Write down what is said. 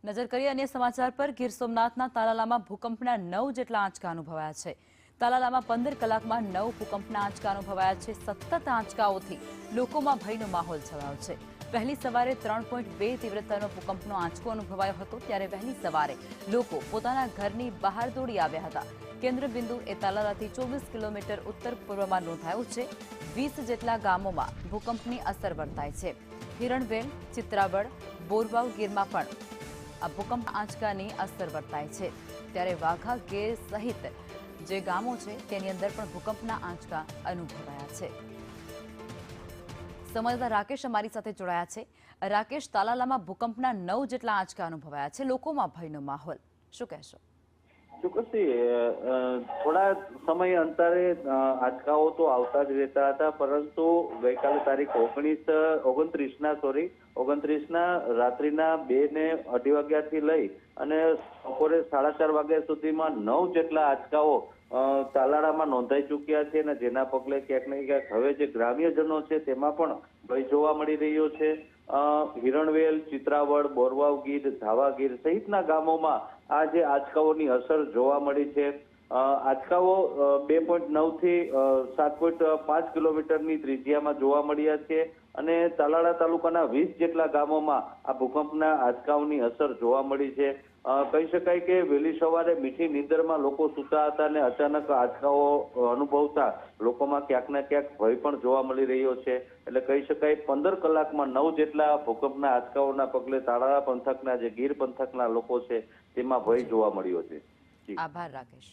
નજર કરીએ અન્ય સમાચાર પર ગીર સોમનાથના તાલાલામાં ભૂકંપના 9 જેટલા આંચકા અનુભવાયા છે। તાલાલામાં 15 કલાકમાં 9 ભૂકંપના આંચકા અનુભવાયા છે। સતત આંચકાઓથી લોકોમાં ભયનો માહોલ છવાયો છે। વહેલી સવારે 3.2 તીવ્રતાનો ભૂકંપનો આંચકો અનુભવાયો હતો, ત્યારે વહેલી સવારે લોકો પોતાના ઘરની બહાર દોડી આવ્યા હતા। કેન્દ્રબિંદુ એ તાલાલાથી 24 કિલોમીટર ઉત્તર પૂર્વમાં નોંધાયું છે। 20 જેટલા ગામોમાં ભૂકંપની અસર વર્તાય છે। હિરણવેલ, ચિત્રાવડ, બોરવાવ ગીરમાં પણ આ ભૂકંપ આંચકાની અસર વર્તાય છે। ત્યારે વાઘા ગીર સહિત જે ગામો છે તેની અંદર પણ ભૂકંપના આંચકા અનુભવાયા છે। સંવાદદાતા રાકેશ અમારી સાથે જોડાયા છે। રાકેશ, તાલાલામાં ભૂકંપના 9 જેટલા આંચકા અનુભવાયા છે, લોકોમાં ભયનો માહોલ, શું કહેશો? ચોક્કસથી થોડા સમય અંતરે આંચકાઓ તો આવતા જ રહેતા હતા, પરંતુ ગઈકાલે તારીખ 29ના રાત્રિના 2 ને 2:30 વાગ્યાથી લઈ અને બપોરે 4:30 વાગ્યા સુધીમાં 9 જેટલા આંચકાઓ તાલાળામાં નોંધાઈ ચૂક્યા છે, અને જેના પગલે ક્યાંક ને ક્યાંક હવે જે ગ્રામ્યજનો છે તેમાં પણ ભય જોવા મળી રહ્યો છે। હિરણવેલ, ચિત્રાવડ, બોરવાવ ગીર, ધાવા ગીર સહિતના ગામોમાં આ જે આંચકાઓની અસર જોવા મળી છે। આંચકાઓ 2.9 થી 7.5 કિલોમીટરની ત્રિજ્યામાં જોવા મળ્યા છે, અને તાલાળા તાલુકાના 20 જેટલા ગામોમાં આ ભૂકંપના આંચકાઓની અસર જોવા મળી છે। કહી શકાય કે વહેલી સવારે મીઠી નીંદરમાં લોકો સૂતા હતા અને અચાનક આંચકાઓ અનુભવતા લોકોમાં ક્યાંક ને ક્યાંક ભય પણ જોવા મળી રહ્યો છે। એટલે કહી શકાય 15 કલાકમાં 9 જેટલા ભૂકંપના આંચકાઓના પગલે તાલાળા પંથકના જે ગીર પંથકના લોકો છે તેમાં ભય જોવા મળ્યો છે। આભાર રાકેશ।